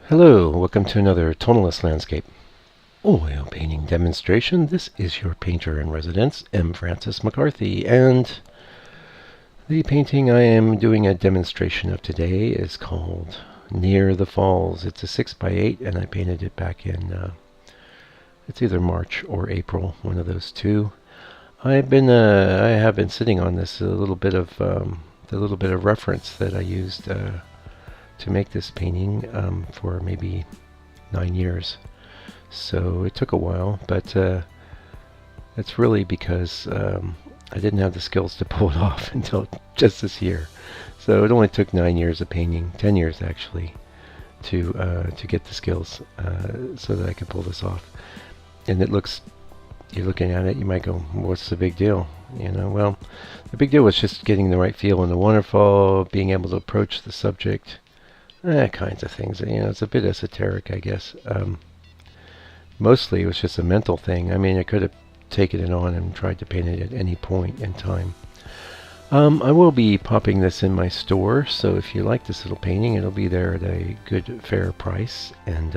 Hello, welcome to another Tonalist landscape oil painting demonstration. This is your painter in residence, M. Francis McCarthy, and the painting I am doing a demonstration of today is called Near the Falls. It's a 6x8 and I painted it back in it's either March or April, one of those two. I have been sitting on this a little bit of the little bit of reference that I used to make this painting for maybe 9 years. So it took a while, but it's really because I didn't have the skills to pull it off until just this year. So it only took 9 years of painting, 10 years actually, to get the skills so that I could pull this off. And it looks, you're looking at it, you might go, what's the big deal? You know, well, the big deal was just getting the right feel in the waterfall, being able to approach the subject, kinds of things. You know, it's a bit esoteric, I guess. Mostly it was just a mental thing. I mean, I could have taken it on and tried to paint it at any point in time. I will be popping this in my store, so if you like this little painting, it'll be there at a good, fair price, and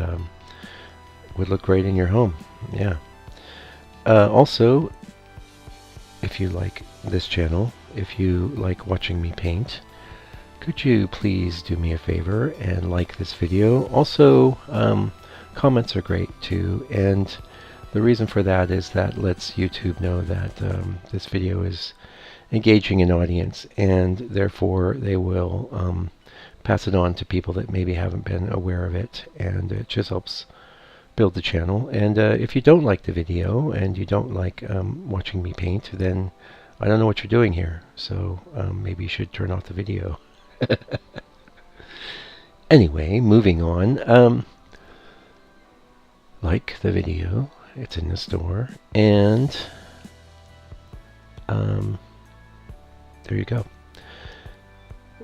would look great in your home. Yeah. Also, if you like this channel, if you like watching me paint, could you please do me a favor and like this video? Also, comments are great too, and the reason for that is that lets YouTube know that this video is engaging an audience, and therefore they will pass it on to people that maybe haven't been aware of it, and it just helps build the channel. And if you don't like the video and you don't like watching me paint, then I don't know what you're doing here, so maybe you should turn off the video. Anyway, moving on. Like the video, it's in the store, and there you go.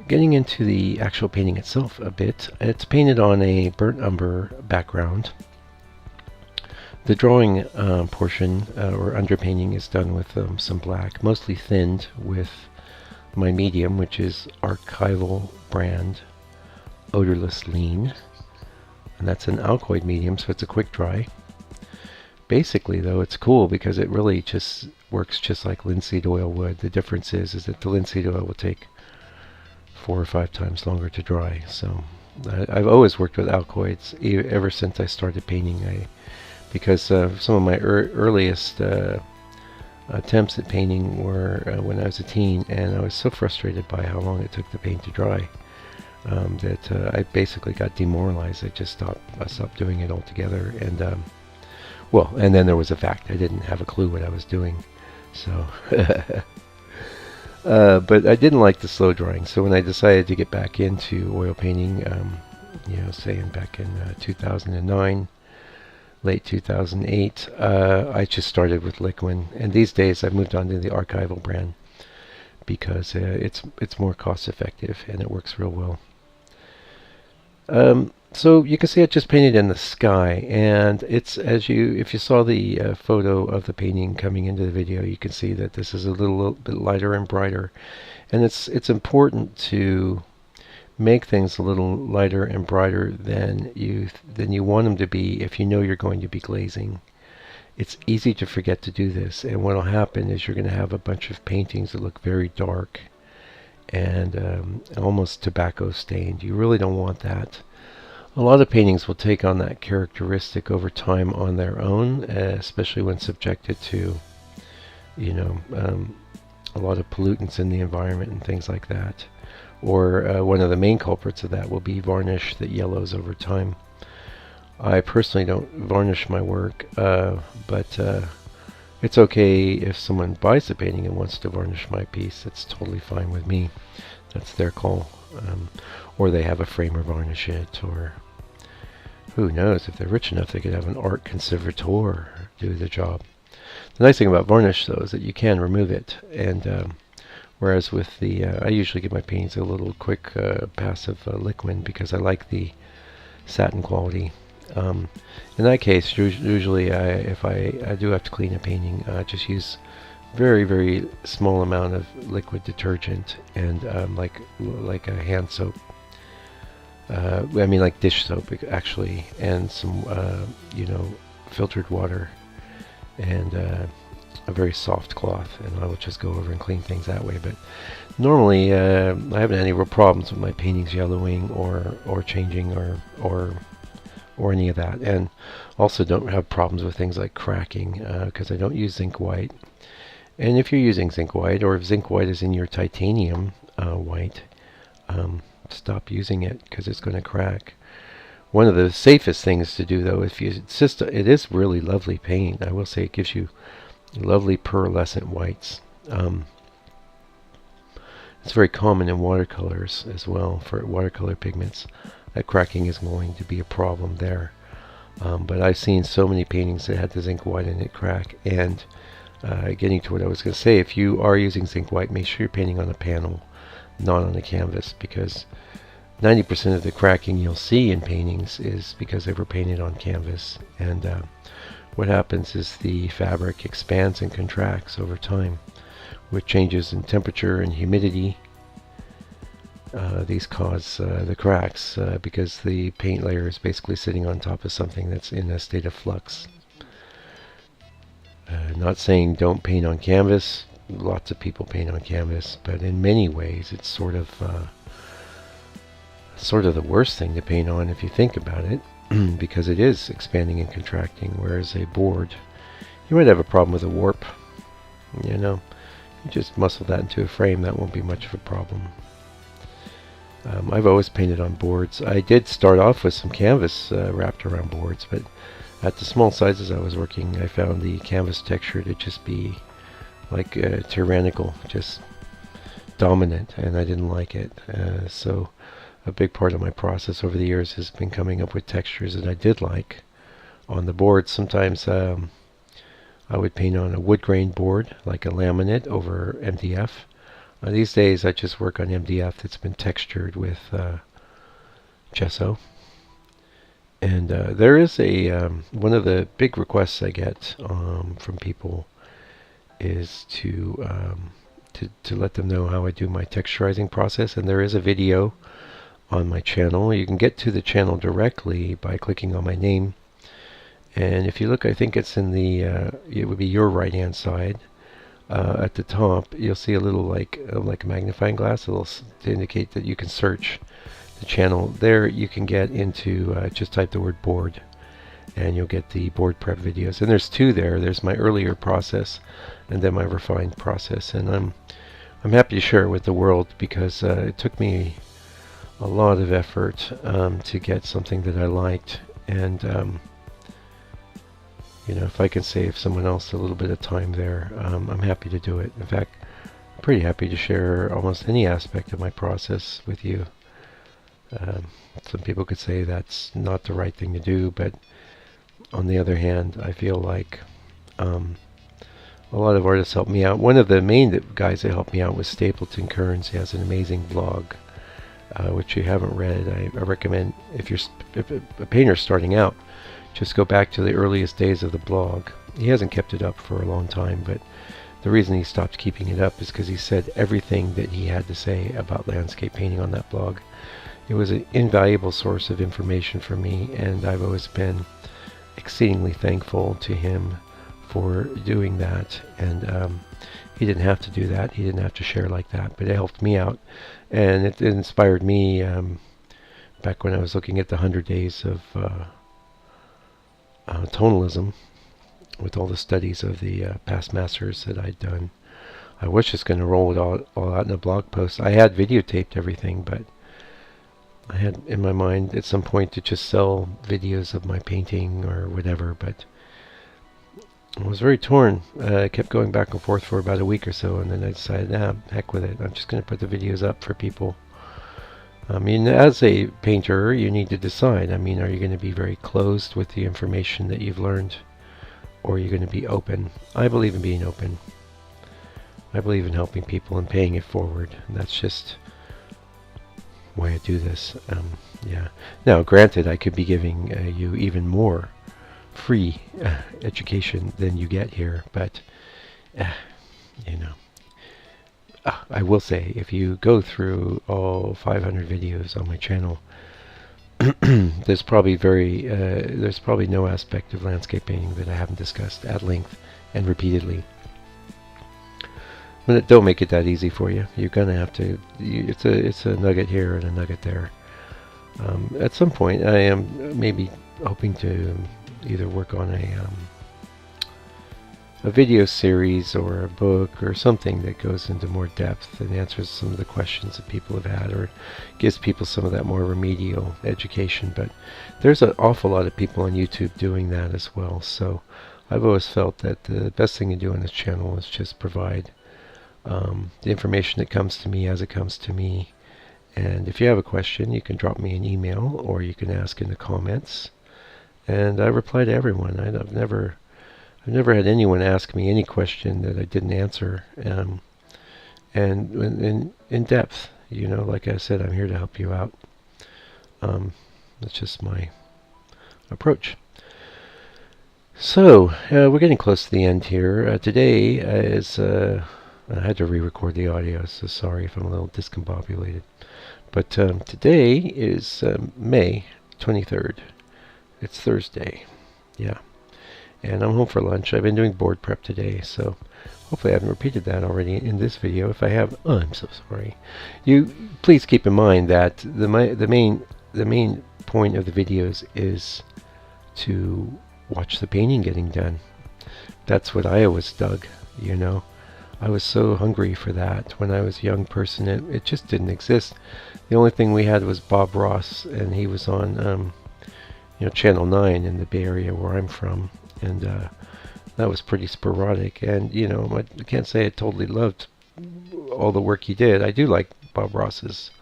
Getting into the actual painting itself a bit, it's painted on a burnt umber background. The drawing portion or underpainting is done with some black, mostly thinned with my medium, which is Archival brand Odorless Lean. And that's an alkoid medium, so it's a quick dry. Basically, though, it's cool because it really just works just like linseed oil would. The difference is that the linseed oil will take 4 or 5 times longer to dry. So I've always worked with alkoids ever since I started painting. Because some of my earliest attempts at painting were when I was a teen, and I was so frustrated by how long it took the paint to dry. That I basically got demoralized. I stopped doing it altogether, and and then there was the fact I didn't have a clue what I was doing. So, but I didn't like the slow drying. So when I decided to get back into oil painting, saying back in 2009, late 2008, I just started with liquid, and these days I've moved on to the Archival brand because it's more cost effective and it works real well. So you can see it just painted in the sky, and it's if you saw the photo of the painting coming into the video, you can see that this is a little bit lighter and brighter, and it's important to make things a little lighter and brighter than you want them to be if you know you're going to be glazing. It's easy to forget to do this, and what will happen is you're going to have a bunch of paintings that look very dark and almost tobacco stained. You really don't want that. A lot of paintings will take on that characteristic over time on their own, especially when subjected to, a lot of pollutants in the environment and things like that. Or one of the main culprits of that will be varnish that yellows over time. I personally don't varnish my work, but it's okay if someone buys the painting and wants to varnish my piece. It's totally fine with me. That's their call. Or they have a framer varnish it, or who knows, if they're rich enough they could have an art conservator do the job. The nice thing about varnish, though, is that you can remove it, and whereas with the I usually give my paintings a little quick pass of liquid because I like the satin quality. In that case, usually if I do have to clean a painting, I just use very, very small amount of liquid detergent and like a hand soap, I mean like dish soap actually, and some filtered water, and a very soft cloth, and I will just go over and clean things that way. But normally I haven't had any real problems with my paintings yellowing or changing or any of that, and also don't have problems with things like cracking because I don't use zinc white. And if you're using zinc white, or if zinc white is in your titanium white, stop using it because it's going to crack. One of the safest things to do, though, if you insist, it is really lovely paint. I will say it gives you lovely pearlescent whites. It's very common in watercolors as well, for watercolor pigments. That cracking is going to be a problem there. But I've seen so many paintings that had the zinc white in it crack. And getting to what I was going to say, if you are using zinc white, make sure you're painting on a panel, not on a canvas, because 90% of the cracking you'll see in paintings is because they were painted on canvas. And what happens is the fabric expands and contracts over time with changes in temperature and humidity. These cause the cracks because the paint layer is basically sitting on top of something that's in a state of flux. Not saying don't paint on canvas. Lots of people paint on canvas, but in many ways it's sort of the worst thing to paint on if you think about it, because it is expanding and contracting, whereas a board, you might have a problem with a warp. You just muscle that into a frame, that won't be much of a problem. I've always painted on boards. I did start off with some canvas wrapped around boards, but at the small sizes I was working, I found the canvas texture to just be like tyrannical, just dominant, and I didn't like it. So a big part of my process over the years has been coming up with textures that I did like on the board. Sometimes I would paint on a wood grain board, like a laminate over MDF. These days I just work on MDF that's been textured with gesso. And there is a one of the big requests I get from people is to let them know how I do my texturizing process, and there is a video on my channel. You can get to the channel directly by clicking on my name, and if you look, I think it's in the it would be your right hand side. At the top you'll see a little like a magnifying glass, to indicate that you can search the channel. There you can get into just type the word board and you'll get the board prep videos, and there's two there. There's my earlier process and then my refined process, and I'm happy to share it with the world because it took me a lot of effort to get something that I liked, and if I can save someone else a little bit of time there, I'm happy to do it. In fact, I'm pretty happy to share almost any aspect of my process with you. Some people could say that's not the right thing to do, but on the other hand, I feel like a lot of artists helped me out. One of the main guys that helped me out was Stapleton Kearns. He has an amazing blog, which you haven't read. I recommend if a painter's starting out, just go back to the earliest days of the blog. He hasn't kept it up for a long time, but the reason he stopped keeping it up is because he said everything that he had to say about landscape painting on that blog. It was an invaluable source of information for me, and I've always been exceedingly thankful to him for doing that. And he didn't have to do that. He didn't have to share like that, but it helped me out, and it inspired me back when I was looking at the 100 days of tonalism, with all the studies of the past masters that I'd done. I was just going to roll it all out in a blog post. I had videotaped everything, but I had in my mind at some point to just sell videos of my painting or whatever, but I was very torn. I kept going back and forth for about a week or so, and then I decided, heck with it. I'm just going to put the videos up for people. I mean, as a painter, you need to decide. I mean, are you going to be very closed with the information that you've learned, or are you going to be open? I believe in being open. I believe in helping people and paying it forward. And that's just why I do this. Yeah. Now, granted, I could be giving you even more free education than you get here, but I will say, if you go through all 500 videos on my channel, there's probably no aspect of landscape painting that I haven't discussed at length and repeatedly. But don't make it that easy for you. You're gonna have to. It's a nugget here and a nugget there. At some point, I am maybe hoping to either work on a video series or a book or something that goes into more depth and answers some of the questions that people have had, or gives people some of that more remedial education. But there's an awful lot of people on YouTube doing that as well. So I've always felt that the best thing to do on this channel is just provide the information that comes to me as it comes to me. And if you have a question, you can drop me an email or you can ask in the comments. And I reply to everyone. I've never had anyone ask me any question that I didn't answer, and in depth. Like I said, I'm here to help you out. That's just my approach. So we're getting close to the end here. Today is I had to re-record the audio, so sorry if I'm a little discombobulated. But today is May 23rd. It's Thursday. Yeah. And I'm home for lunch. I've been doing board prep today, so hopefully I haven't repeated that already in this video. If I have, I'm so sorry. You please keep in mind that the main point of the videos is to watch the painting getting done. That's what I always dug, I was so hungry for that when I was a young person. It just didn't exist. The only thing we had was Bob Ross, and he was on Channel 9 in the Bay Area where I'm from. And that was pretty sporadic. And, I can't say I totally loved all the work he did. I do like Bob Ross's,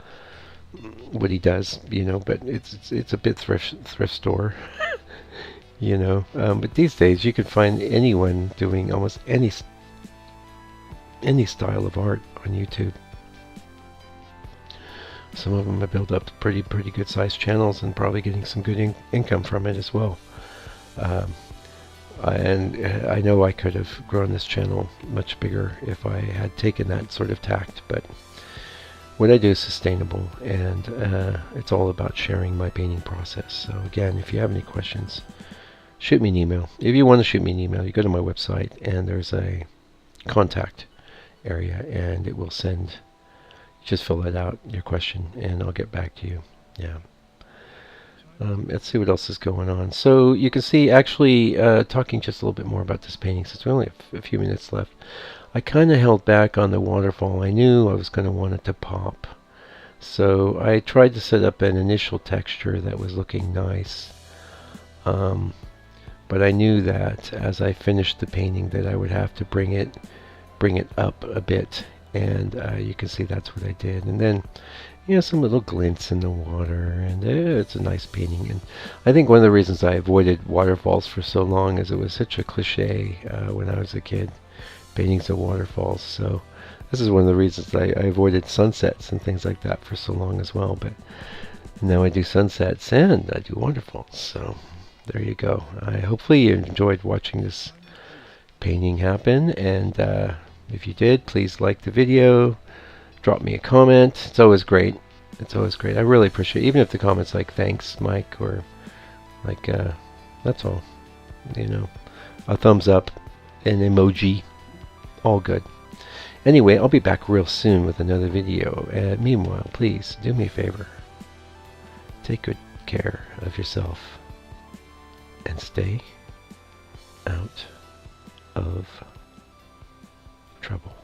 what he does, but it's a bit thrift store, But these days you can find anyone doing almost any style of art on YouTube. Some of them have built up pretty good sized channels and probably getting some good income from it as well. And I know I could have grown this channel much bigger if I had taken that sort of tact, but what I do is sustainable, and it's all about sharing my painting process. So again, if you have any questions, shoot me an email. If you want to shoot me an email, you go to my website and there's a contact area, and it will send. Just fill that out, your question, and I'll get back to you. Yeah. Let's see what else is going on. So you can see, actually, talking just a little bit more about this painting, since we only have a few minutes left. I kind of held back on the waterfall. I knew I was going to want it to pop. So I tried to set up an initial texture that was looking nice. But I knew that as I finished the painting that I would have to bring it up a bit. And you can see that's what I did. And then some little glints in the water, and it's a nice painting. And I think one of the reasons I avoided waterfalls for so long is it was such a cliche when I was a kid, paintings of waterfalls. So this is one of the reasons I avoided sunsets and things like that for so long as well. But now I do sunsets and I do waterfalls. So there you go. Hopefully you enjoyed watching this painting happen, and if you did, please like the video. Drop me a comment. It's always great. It's always great. I really appreciate it. Even if the comment's like, thanks, Mike, or like, that's all. A thumbs up, an emoji. All good. Anyway, I'll be back real soon with another video. Meanwhile, please do me a favor. Take good care of yourself and stay out of trouble.